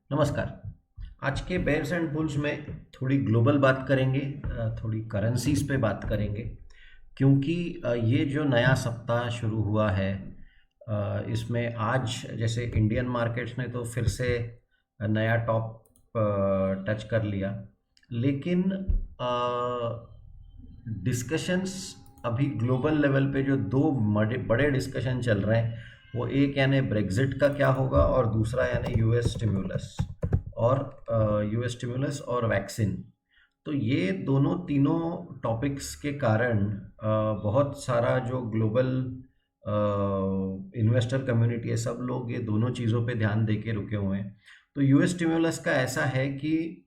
नमस्कार। आज के बेयर्स एंड बुल्स में थोड़ी ग्लोबल बात करेंगे, थोड़ी करेंसीज पे बात करेंगे क्योंकि ये जो नया सप्ताह शुरू हुआ है, इसमें आज जैसे इंडियन मार्केट्स ने तो फिर से नया टॉप टच कर लिया। लेकिन डिस्कशंस अभी ग्लोबल लेवल पे जो दो बड़े बड़े डिस्कशन चल रहे हैं, वो एक यानी ब्रेग्जिट का क्या होगा और दूसरा यानी यूएस स्टिमुलस और वैक्सीन। तो ये दोनों तीनों टॉपिक्स के कारण बहुत सारा जो ग्लोबल इन्वेस्टर कम्युनिटी है, सब लोग ये दोनों चीज़ों पे ध्यान दे के रुके हुए हैं। तो यूएस स्टिमुलस का ऐसा है कि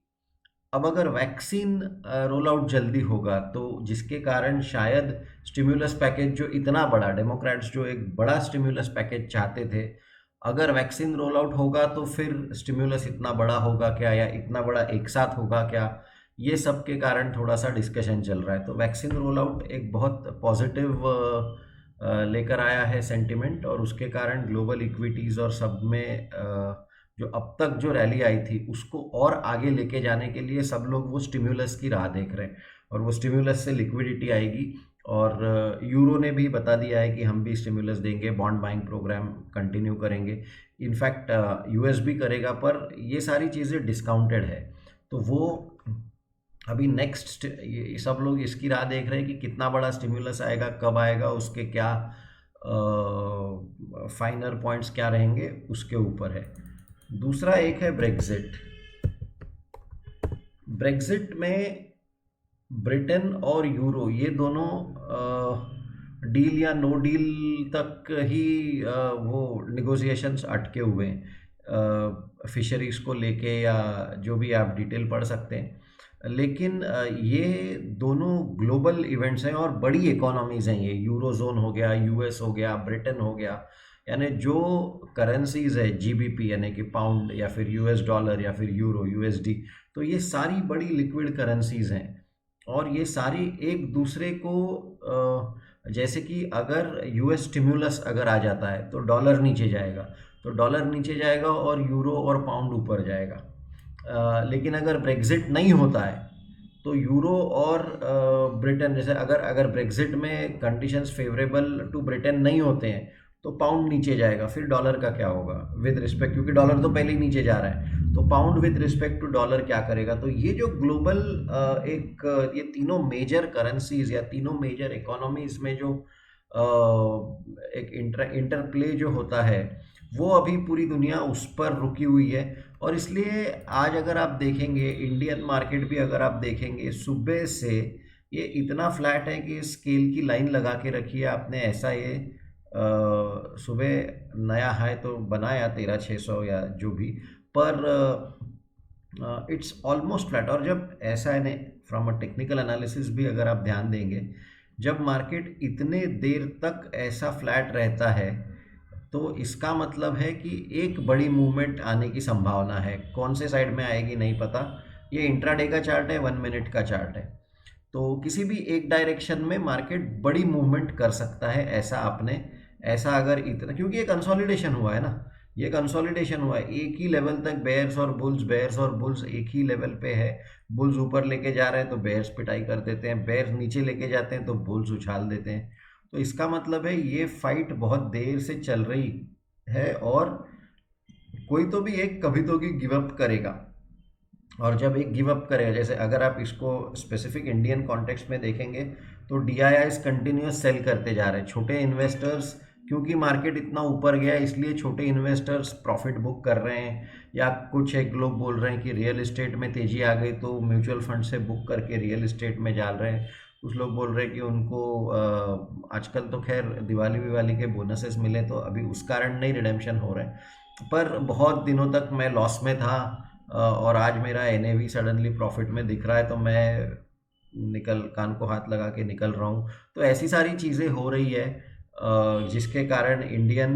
अब अगर वैक्सीन रोल आउट जल्दी होगा तो जिसके कारण शायद स्टिमुलस पैकेज जो इतना बड़ा, डेमोक्रेट्स जो एक बड़ा स्टिमुलस पैकेज चाहते थे, अगर वैक्सीन रोल आउट होगा तो फिर स्टिमुलस इतना बड़ा होगा क्या या इतना बड़ा एक साथ होगा क्या, ये सब के कारण थोड़ा सा डिस्कशन चल रहा है। तो वैक्सीन रोल आउट एक बहुत पॉजिटिव लेकर आया है सेंटिमेंट, और उसके कारण ग्लोबल इक्विटीज़ और सब में जो अब तक जो रैली आई थी उसको और आगे लेके जाने के लिए सब लोग वो स्टिम्युलस की राह देख रहे हैं, और वो स्टिम्युलस से लिक्विडिटी आएगी। और यूरो ने भी बता दिया है कि हम भी स्टिम्युलस देंगे, बॉन्ड बाइंग प्रोग्राम कंटिन्यू करेंगे। इनफैक्ट यूएस भी करेगा, पर ये सारी चीज़ें डिस्काउंटेड है। तो वो अभी नेक्स्ट सब लोग इसकी राह देख रहे हैं कि कितना बड़ा स्टिम्युलस आएगा, कब आएगा, उसके क्या फाइनल पॉइंट्स क्या रहेंगे, उसके ऊपर है। दूसरा एक है ब्रेग्जिट। ब्रेग्जिट में ब्रिटेन और यूरो ये दोनों डील या नो डील तक ही वो निगोशिएशंस अटके हुए हैं, फिशरीज को लेके, या जो भी आप डिटेल पढ़ सकते हैं। लेकिन ये दोनों ग्लोबल इवेंट्स हैं और बड़ी इकोनॉमीज़ हैं। ये यूरो जोन हो गया, यूएस हो गया, ब्रिटेन हो गया, यानी जो करेंसीज है जीबीपी यानी कि पाउंड या फिर यूएस डॉलर या फिर यूरो यूएसडी, तो ये सारी बड़ी लिक्विड करेंसीज हैं। और ये सारी एक दूसरे को जैसे कि अगर यूएस स्टिम्युलस अगर आ जाता है तो डॉलर नीचे जाएगा, तो डॉलर नीचे जाएगा और यूरो और पाउंड ऊपर जाएगा। लेकिन अगर ब्रेग्जिट नहीं होता है तो यूरो और ब्रिटेन, जैसे अगर अगर ब्रेग्जिट में कंडीशंस फेवरेबल टू ब्रिटेन नहीं होते हैं तो पाउंड नीचे जाएगा, फिर डॉलर का क्या होगा विद रिस्पेक्ट, क्योंकि डॉलर तो पहले ही नीचे जा रहा है, तो pound with respect to dollar क्या करेगा। तो ये जो ग्लोबल ये तीनों मेजर करेंसीज या तीनों मेजर इकोनॉमीज में जो एक इंटरप्ले जो होता है, वो अभी पूरी दुनिया उस पर रुकी हुई है। और इसलिए आज अगर आप देखेंगे इंडियन मार्केट भी, अगर आप देखेंगे सुबह से ये इतना फ्लैट है कि स्केल की लाइन लगा के रखी है आपने, ऐसा ये सुबह नया हाई तो बनाया 13,600 या जो भी, पर इट्स ऑलमोस्ट फ्लैट। और जब ऐसा है नहीं, फ्रॉम अ टेक्निकल एनालिसिस भी अगर आप ध्यान देंगे, जब मार्केट इतने देर तक ऐसा फ्लैट रहता है तो इसका मतलब है कि एक बड़ी मूवमेंट आने की संभावना है। कौन से साइड में आएगी नहीं पता। ये इंट्राडे का चार्ट है, 1 मिनट का चार्ट है, तो किसी भी एक डायरेक्शन में मार्केट बड़ी मूवमेंट कर सकता है। ऐसा आपने ऐसा अगर इतना, क्योंकि ये कंसोलिडेशन हुआ है ना, ये कंसोलिडेशन हुआ है एक ही लेवल तक, बेयर्स और बुल्स एक ही लेवल पे है। बुल्स ऊपर लेके जा रहे हैं तो बेयर्स पिटाई कर देते हैं, बेयर्स नीचे लेके जाते हैं तो बुल्स उछाल देते हैं। तो इसका मतलब है ये फाइट बहुत देर से चल रही है, और कोई तो भी एक कभी तो भी गिव अप करेगा। और जब एक गिव अप करेगा, जैसे अगर आप इसको स्पेसिफिक इंडियन कॉन्टेक्स्ट में देखेंगे तो डीआईआईस कंटिन्यूस सेल करते जा रहे हैं। छोटे इन्वेस्टर्स, क्योंकि मार्केट इतना ऊपर गया इसलिए छोटे इन्वेस्टर्स प्रॉफिट बुक कर रहे हैं, या कुछ एक लोग बोल रहे हैं कि रियल इस्टेट में तेज़ी आ गई तो म्यूचुअल फंड से बुक करके रियल इस्टेट में डाल रहे हैं। कुछ लोग बोल रहे हैं कि उनको आजकल तो खैर दिवाली विवाली के बोनसेस मिले तो अभी उस कारण नहीं रिडेम्पशन हो रहे हैं, पर बहुत दिनों तक मैं लॉस में था, और आज मेरा एनएवी सडनली प्रॉफिट में दिख रहा है, तो मैं निकल कान को हाथ लगा के निकल रहा हूँ। तो ऐसी सारी चीज़ें हो रही है, जिसके कारण इंडियन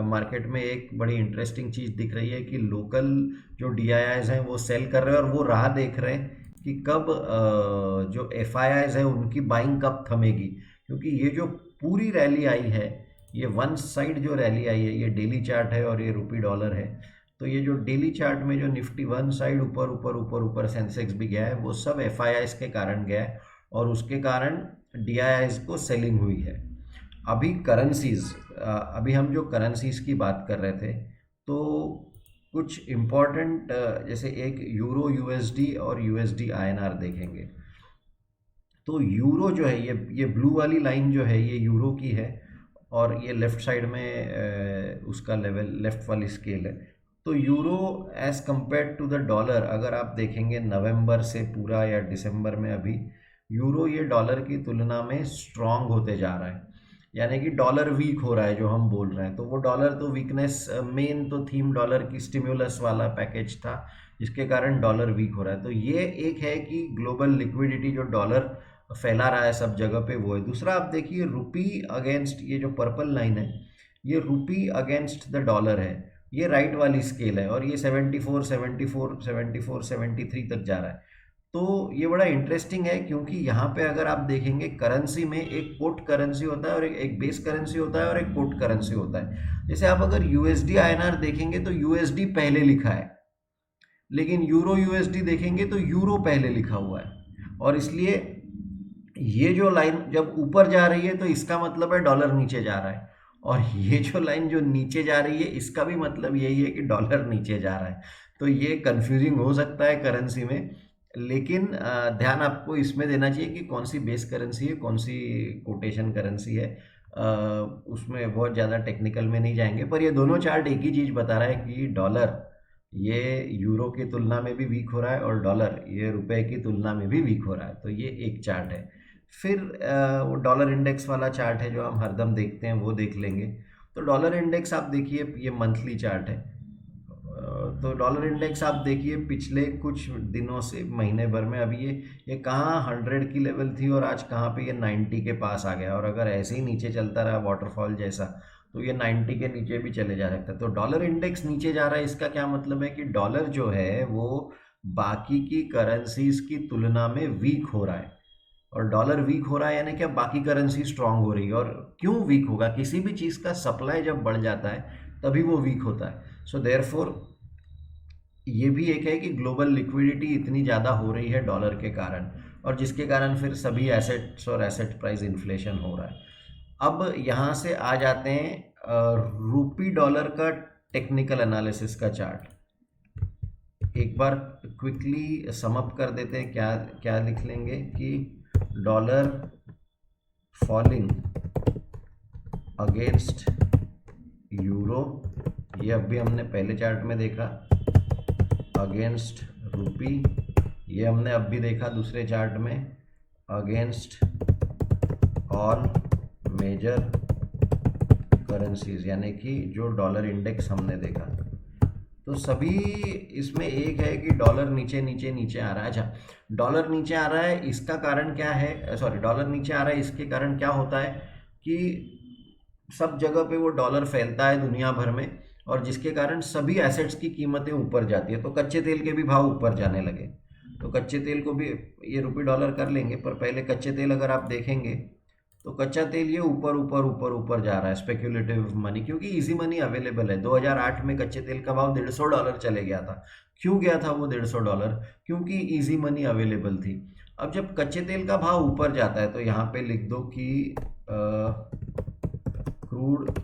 मार्केट में एक बड़ी इंटरेस्टिंग चीज़ दिख रही है कि लोकल जो डीआईआईज हैं वो सेल कर रहे हैं, और वो राह देख रहे हैं कि कब जो एफआईआईज है उनकी बाइंग कब थमेगी। क्योंकि ये जो पूरी रैली आई है, ये वन साइड जो रैली आई है, ये डेली चार्ट है और ये रुपी डॉलर है, तो ये जो डेली चार्ट में जो निफ्टी वन साइड ऊपर ऊपर ऊपर ऊपर सेंसेक्स भी गया है, वो सब एफआईआईज के कारण गया है और उसके कारण डीआईआईज को सेलिंग हुई है। अभी करेंसीज, अभी हम जो करेंसीज की बात कर रहे थे, तो कुछ इम्पोर्टेंट जैसे एक यूरो यूएसडी और यूएसडी आईएनआर देखेंगे। तो यूरो जो है, ये ब्लू वाली लाइन जो है ये यूरो की है और ये लेफ़्ट साइड में उसका लेवल लेफ़्ट वाली स्केल है। तो euro as compare to the dollar अगर आप देखेंगे नवंबर से पूरा या दिसंबर में, अभी यूरो ये डॉलर की तुलना में स्ट्रांग होते जा रहा है, यानी कि डॉलर वीक हो रहा है जो हम बोल रहे हैं। तो वो डॉलर तो वीकनेस, मेन तो थीम डॉलर की स्टिम्युलस वाला पैकेज था जिसके कारण डॉलर वीक हो रहा है। तो ये एक है कि ग्लोबल लिक्विडिटी जो डॉलर फैला रहा है सब जगह पे, वो है। दूसरा आप देखिए रुपी अगेंस्ट, ये जो पर्पल लाइन है ये रुपी अगेंस्ट द डॉलर है, ये राइट वाली स्केल है और ये 74 74 74 73 तक जा रहा है। तो ये बड़ा इंटरेस्टिंग है क्योंकि यहाँ पे अगर आप देखेंगे करेंसी में एक कोट करेंसी होता है और एक बेस करेंसी होता है और एक कोट करेंसी होता है। जैसे आप अगर यूएसडी आईएनआर देखेंगे तो यूएसडी पहले लिखा है, लेकिन यूरो यूएसडी देखेंगे तो यूरो पहले लिखा हुआ है। और इसलिए ये जो लाइन जब ऊपर जा रही है तो इसका मतलब है डॉलर नीचे जा रहा है, और ये जो लाइन जो नीचे जा रही है इसका भी मतलब यही है कि डॉलर नीचे जा रहा है। तो ये कंफ्यूजिंग हो सकता है करेंसी में, लेकिन ध्यान आपको इसमें देना चाहिए कि कौन सी बेस करेंसी है, कौन सी कोटेशन करेंसी है। उसमें बहुत ज़्यादा टेक्निकल में नहीं जाएंगे, पर ये दोनों चार्ट एक ही चीज़ बता रहा है कि डॉलर ये यूरो की तुलना में भी वीक हो रहा है और डॉलर ये रुपए की तुलना में भी वीक हो रहा है। तो ये एक चार्ट है। फिर वो डॉलर इंडेक्स वाला चार्ट है जो हम हरदम देखते हैं, वो देख लेंगे। तो डॉलर इंडेक्स आप देखिए, ये मंथली चार्ट है। तो डॉलर इंडेक्स आप देखिए पिछले कुछ दिनों से, महीने भर में अभी ये कहाँ 100 की लेवल थी और आज कहाँ पे ये 90 के पास आ गया। और अगर ऐसे ही नीचे चलता रहा वाटरफॉल जैसा तो ये 90 के नीचे भी चले जा सकता है। तो डॉलर इंडेक्स नीचे जा रहा है, इसका क्या मतलब है कि डॉलर जो है वो बाकी की करेंसीज की तुलना में वीक हो रहा है। और डॉलर वीक हो रहा है यानी कि अब बाकी करेंसी स्ट्रांग हो रही है। और क्यों वीक होगा? किसी भी चीज़ का सप्लाई जब बढ़ जाता है तभी वो वीक होता है। सो देयरफॉर ये भी एक है कि ग्लोबल लिक्विडिटी इतनी ज़्यादा हो रही है डॉलर के कारण, और जिसके कारण फिर सभी एसेट्स और एसेट प्राइस इन्फ्लेशन हो रहा है। अब यहाँ से आ जाते हैं रूपी डॉलर का टेक्निकल एनालिसिस का चार्ट। एक बार क्विकली सम अप कर देते हैं, क्या क्या लिख लेंगे कि डॉलर फॉलिंग अगेंस्ट यूरो, ये अभी हमने पहले चार्ट में देखा, अगेंस्ट रूपी ये हमने अब भी देखा दूसरे चार्ट में, अगेंस्ट ऑल मेजर करेंसीज यानी कि जो डॉलर इंडेक्स हमने देखा। तो सभी इसमें एक है कि डॉलर नीचे नीचे नीचे आ रहा है। अच्छा, डॉलर नीचे आ रहा है इसका कारण क्या है, सॉरी डॉलर नीचे आ रहा है इसके कारण क्या होता है कि सब जगह पे वो डॉलर फैलता है दुनिया भर में, और जिसके कारण सभी एसेट्स की कीमतें ऊपर जाती है। तो कच्चे तेल के भी भाव ऊपर जाने लगे। तो कच्चे तेल को भी ये रुपी डॉलर कर लेंगे, पर पहले कच्चे तेल अगर आप देखेंगे तो कच्चा तेल ये ऊपर ऊपर ऊपर ऊपर जा रहा है, स्पेक्यूलेटिव मनी, क्योंकि इजी मनी अवेलेबल है। 2008 में कच्चे तेल का भाव $150 चले गया था। क्यों गया था वो $150? क्योंकि इजी मनी अवेलेबल थी। अब जब कच्चे तेल का भाव ऊपर जाता है तो यहाँ पे लिख दो कि क्रूड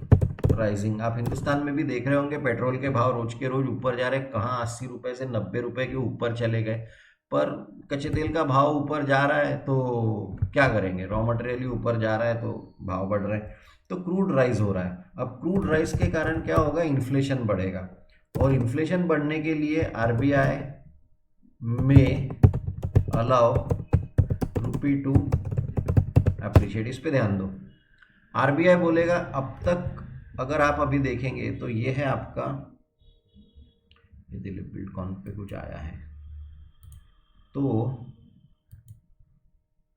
राइजिंग। आप हिंदुस्तान में भी देख रहे होंगे पेट्रोल के भाव रोज के रोज ऊपर जा रहे हैं, कहाँ 80 रुपए से 90 रुपए के ऊपर चले गए। पर कच्चे तेल का भाव ऊपर जा रहा है तो क्या करेंगे, रॉ मटेरियल ही ऊपर जा रहा है तो भाव बढ़ रहे हैं। तो क्रूड राइज हो रहा है। अब क्रूड राइज के कारण क्या होगा, इन्फ्लेशन बढ़ेगा, और इन्फ्लेशन बढ़ने के लिए आरबीआई में अलाउ रुपी टू अप्रिशिएट। इस पे ध्यान दो। आरबीआई बोलेगा, अब तक अगर आप अभी देखेंगे तो ये है आपका, ये दिलीप बिल्डकॉन पे कुछ आया है, तो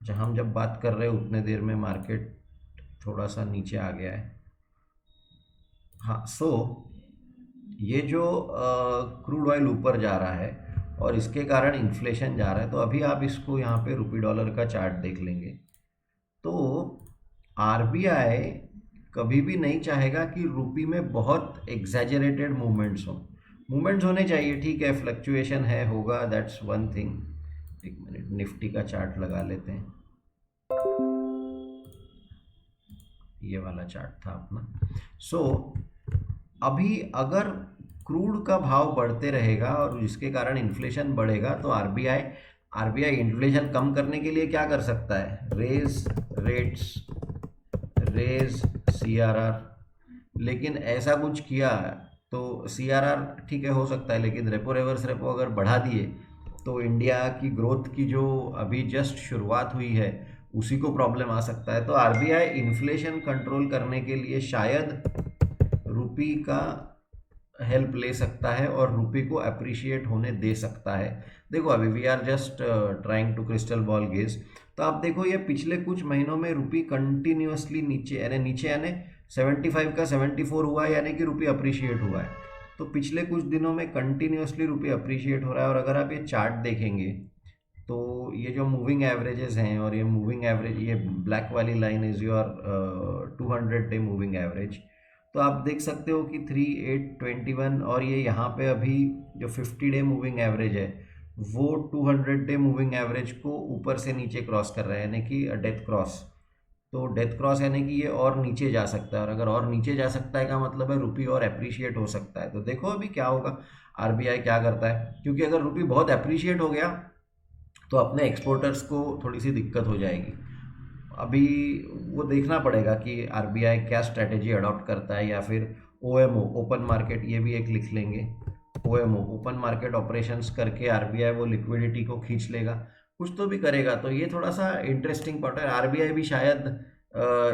जहाँ हम जब बात कर रहे हैं उतने देर में मार्केट थोड़ा सा नीचे आ गया है। हाँ, सो ये जो क्रूड ऑयल ऊपर जा रहा है और इसके कारण इन्फ्लेशन जा रहा है, तो अभी आप इसको यहाँ पे रुपी डॉलर का चार्ट देख लेंगे तो आरबीआई कभी भी नहीं चाहेगा कि रुपी में बहुत एग्जैजरेटेड मूवमेंट्स हों। मूवमेंट्स होने चाहिए, ठीक है, फ्लक्चुएशन है, होगा, दैट्स वन थिंग। एक मिनट, निफ्टी का चार्ट लगा लेते हैं, ये वाला चार्ट था अपना। सो अभी अगर क्रूड का भाव बढ़ते रहेगा और जिसके कारण इन्फ्लेशन बढ़ेगा, तो आरबीआई आरबीआई इन्फ्लेशन कम करने के लिए क्या कर सकता है? Raise rates, raise CRR. लेकिन ऐसा कुछ किया तो सीआरआर ठीक है हो सकता है, लेकिन रेपो रिवर्स रेपो अगर बढ़ा दिए तो इंडिया की ग्रोथ की जो अभी जस्ट शुरुआत हुई है उसी को प्रॉब्लम आ सकता है। तो आरबीआई इन्फ्लेशन कंट्रोल करने के लिए शायद रुपी का हेल्प ले सकता है और रुपी को अप्रिशिएट होने दे सकता है। देखो अभी we are just trying to crystal ball gaze. तो आप देखो ये पिछले कुछ महीनों में रुपी कंटिन्यूअसली नीचे यानी 75 का 74 हुआ है, यानी कि रुपी अप्रिशिएट हुआ है। तो पिछले कुछ दिनों में कंटिन्यूअसली रुपी अप्रिशिएट हो रहा है। और अगर आप ये चार्ट देखेंगे तो ये जो मूविंग एवरेजेस हैं, और ये मूविंग एवरेज, ये ब्लैक वाली line is your 200 day moving average. तो आप देख सकते हो कि 3821, और ये यहाँ पे अभी जो 50 डे मूविंग एवरेज है वो 200 डे मूविंग एवरेज को ऊपर से नीचे क्रॉस कर रहा है, यानी कि डेथ क्रॉस। तो डेथ क्रॉस यानी कि ये और नीचे जा सकता है, और अगर और नीचे जा सकता है का मतलब है रुपी और अप्रिशिएट हो सकता है। तो देखो अभी क्या होगा, आरबीआई क्या करता है, क्योंकि अगर रुपी बहुत अप्रिशिएट हो गया तो अपने एक्सपोर्टर्स को थोड़ी सी दिक्कत हो जाएगी। अभी वो देखना पड़ेगा कि आरबीआई क्या स्ट्रेटेजी अडॉप्ट करता है, या फिर ओएमओ, ओपन मार्केट, ये भी एक लिख लेंगे, ओएमओ, ओपन मार्केट ऑपरेशंस करके आरबीआई वो लिक्विडिटी को खींच लेगा, कुछ तो भी करेगा। तो ये थोड़ा सा इंटरेस्टिंग पार्ट है। आरबीआई भी शायद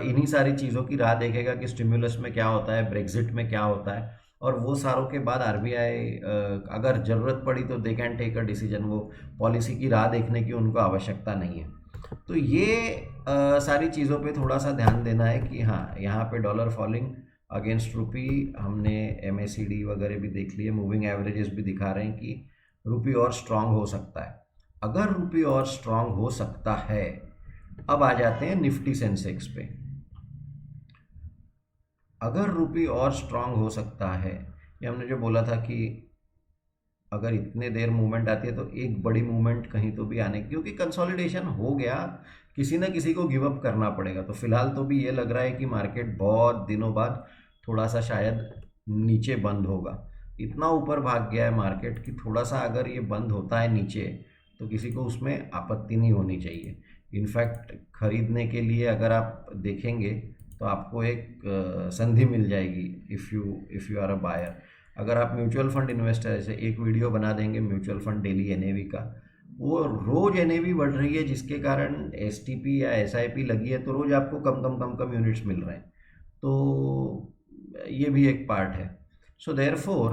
इन्हीं सारी चीज़ों की राह देखेगा कि स्टिमुलस में क्या होता है, ब्रेग्जिट में क्या होता है, और वो सारों के बाद आरबीआई अगर ज़रूरत पड़ी तो they can take a decision. वो पॉलिसी की राह देखने की उनको आवश्यकता नहीं है। तो ये सारी चीज़ों पे थोड़ा सा ध्यान देना है कि हाँ, यहाँ पे डॉलर फॉलिंग अगेंस्ट रुपी, हमने एमएसीडी वगैरह भी देख लिए, मूविंग एवरेजेस भी दिखा रहे हैं कि रुपी और स्ट्रांग हो सकता है। अगर रुपी और स्ट्रांग हो सकता है, अब आ जाते हैं निफ्टी सेंसेक्स पे। अगर रुपी और स्ट्रांग हो सकता है, ये हमने जो बोला था कि अगर इतने देर मूवमेंट आती है तो एक बड़ी मूवमेंट कहीं तो भी आने, क्योंकि कंसोलिडेशन हो गया, किसी ना किसी को गिव अप करना पड़ेगा। तो फिलहाल तो भी ये लग रहा है कि मार्केट बहुत दिनों बाद थोड़ा सा शायद नीचे बंद होगा। इतना ऊपर भाग गया है मार्केट कि थोड़ा सा अगर ये बंद होता है नीचे तो किसी को उसमें आपत्ति नहीं होनी चाहिए। इनफैक्ट खरीदने के लिए अगर आप देखेंगे तो आपको एक संधि मिल जाएगी if you are a buyer. अगर आप म्यूचुअल फंड इन्वेस्टर, ऐसे एक वीडियो बना देंगे म्यूचुअल फंड डेली एनएवी का, वो रोज एनएवी बढ़ रही है जिसके कारण एसटीपी या एसआईपी लगी है, तो रोज आपको कम कम कम कम यूनिट्स मिल रहे हैं। तो ये भी एक पार्ट है। सो देयरफॉर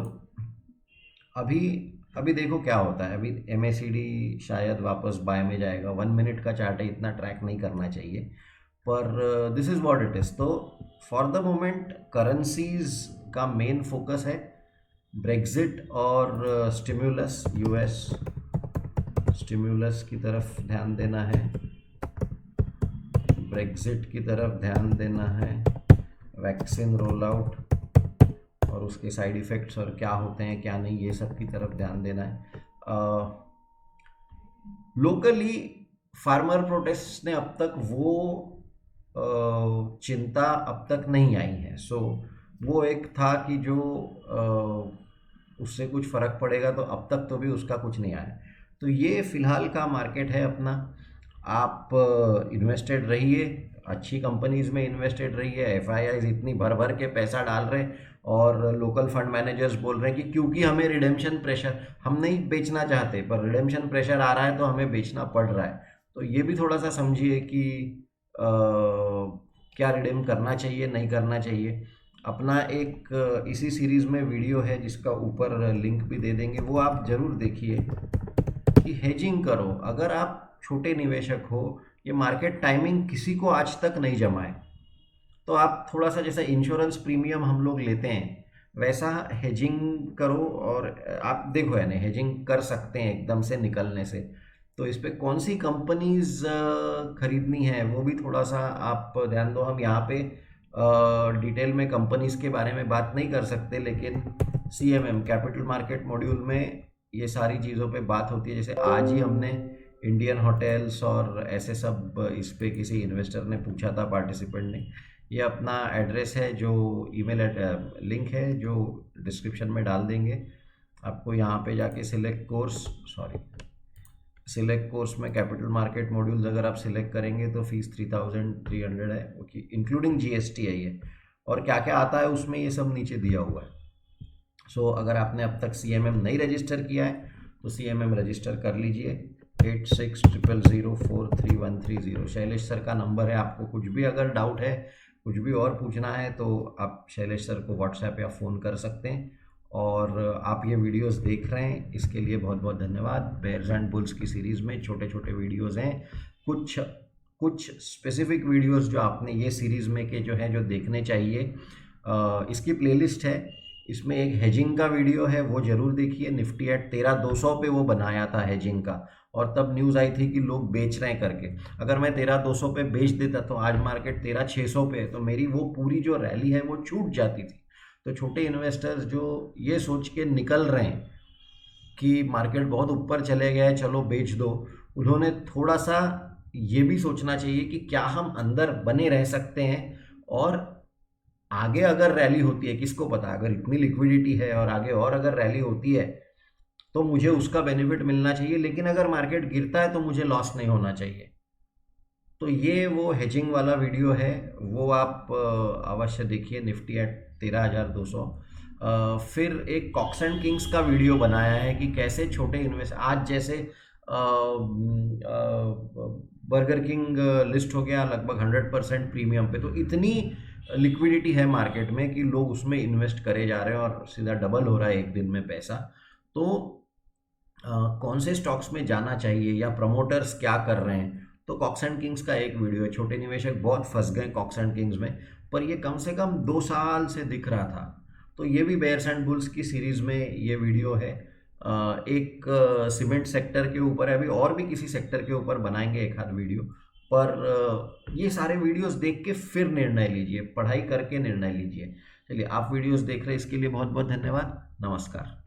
अभी अभी देखो क्या होता है। अभी एमएसीडी शायद वापस बाय में जाएगा, 1 मिनट का चार्ट है, इतना ट्रैक नहीं करना चाहिए, पर this is what it is. तो फॉर द मोमेंट करेंसीज का मेन फोकस है ब्रेग्जिट और स्टिम्युलस, यूएस स्टिम्युलस की तरफ ध्यान देना है, ब्रेग्जिट की तरफ ध्यान देना है, वैक्सीन रोल आउट और उसके साइड इफ़ेक्ट्स और क्या होते हैं क्या नहीं, ये सब की तरफ ध्यान देना है। लोकली फार्मर प्रोटेस्ट ने अब तक वो चिंता अब तक नहीं आई है। सो वो एक था कि जो उससे कुछ फ़र्क पड़ेगा, तो अब तक तो भी उसका कुछ नहीं आया। तो ये फ़िलहाल का मार्केट है अपना। आप इन्वेस्टेड रहिए, अच्छी कंपनीज़ में इन्वेस्टेड रहिए। एफआईआईज इतनी भर भर के पैसा डाल रहे हैं और लोकल फंड मैनेजर्स बोल रहे हैं कि क्योंकि हमें रिडेम्पशन प्रेशर, हम नहीं बेचना चाहते पर रिडेम्पशन प्रेशर आ रहा है तो हमें बेचना पड़ रहा है। तो ये भी थोड़ा सा समझिए कि क्या रिडेम करना चाहिए नहीं करना चाहिए। अपना एक इसी सीरीज़ में वीडियो है जिसका ऊपर लिंक भी दे देंगे, वो आप ज़रूर देखिए कि हेजिंग करो। अगर आप छोटे निवेशक हो, ये मार्केट टाइमिंग किसी को आज तक नहीं जमा है, तो आप थोड़ा सा जैसा इंश्योरेंस प्रीमियम हम लोग लेते हैं वैसा हेजिंग करो। और आप देखो यानी हेजिंग कर सकते हैं एकदम से निकलने से। तो इस पे कौन सी कंपनीज खरीदनी है वो भी थोड़ा सा आप ध्यान दो। हम यहाँ पे डिटेल में कंपनीज के बारे में बात नहीं कर सकते, लेकिन CMM कैपिटल मार्केट मॉड्यूल में ये सारी चीज़ों पे बात होती है। जैसे आज ही हमने इंडियन होटल्स और ऐसे सब इस पे किसी इन्वेस्टर ने पूछा था, पार्टिसिपेंट ने। ये अपना एड्रेस है, जो ईमेल लिंक है जो डिस्क्रिप्शन में डाल देंगे। आपको यहाँ पे जाके सिलेक्ट कोर्स में कैपिटल मार्केट मॉड्यूल्स अगर आप सिलेक्ट करेंगे तो फीस 3300 है, ओके, इंक्लूडिंग GST है ये। और क्या क्या आता है उसमें ये सब नीचे दिया हुआ है। सो अगर आपने अब तक CMM नहीं रजिस्टर किया है तो CMM रजिस्टर कर लीजिए। 8600043130 शैलेश सर का नंबर है। आपको कुछ भी अगर डाउट है, कुछ भी और पूछना है तो आप शैलेश सर को व्हाट्सएप या फ़ोन कर सकते हैं। और आप ये वीडियोस देख रहे हैं, इसके लिए बहुत बहुत धन्यवाद। बेयर्स एंड बुल्स की सीरीज़ में छोटे छोटे वीडियोस हैं, कुछ स्पेसिफिक वीडियोस जो आपने ये सीरीज़ में के जो हैं जो देखने चाहिए। इसकी प्लेलिस्ट है, इसमें एक हेजिंग का वीडियो है, वो ज़रूर देखिए। निफ्टी एट 13,200 पे वो बनाया था हेजिंग का, और तब न्यूज़ आई थी कि लोग बेच रहे हैं करके। अगर मैं 13,200 पे बेच देता तो आज मार्केट 13,600 पे है, तो मेरी वो पूरी जो रैली है वो छूट जाती थी। तो छोटे इन्वेस्टर्स जो ये सोच के निकल रहे हैं कि मार्केट बहुत ऊपर चले गया है चलो बेच दो, उन्होंने थोड़ा सा ये भी सोचना चाहिए कि क्या हम अंदर बने रह सकते हैं, और आगे अगर रैली होती है, किसको पता, अगर इतनी लिक्विडिटी है और आगे और अगर रैली होती है तो मुझे उसका बेनिफिट मिलना चाहिए। लेकिन अगर मार्केट गिरता है तो मुझे लॉस नहीं होना चाहिए। तो ये वो हेजिंग वाला वीडियो है, वो आप अवश्य देखिए, निफ्टी एट 13,200। फिर एक कॉक्स एंड किंग्स का वीडियो बनाया है कि कैसे छोटे इन्वेस्ट, आज जैसे बर्गर किंग लिस्ट हो गया लगभग 100% प्रीमियम पे, तो इतनी लिक्विडिटी है मार्केट में कि लोग उसमें इन्वेस्ट करे जा रहे हैं और सीधा डबल हो रहा है एक दिन में पैसा। तो कौन से स्टॉक्स में जाना चाहिए या प्रमोटर्स क्या कर रहे हैं, तो कॉक्स एंड किंग्स का एक वीडियो है। छोटे निवेशक बहुत फंस गए कॉक्स एंड किंग्स में, पर ये कम से कम 2 साल से दिख रहा था। तो ये भी बेयर्स एंड बुल्स की सीरीज़ में ये वीडियो है। एक सीमेंट सेक्टर के ऊपर है, अभी और भी किसी सेक्टर के ऊपर बनाएंगे एक आध वीडियो। पर ये सारे वीडियोस देख के फिर निर्णय लीजिए, पढ़ाई करके निर्णय लीजिए। चलिए, आप वीडियोस देख रहे हैं इसके लिए बहुत बहुत धन्यवाद। नमस्कार।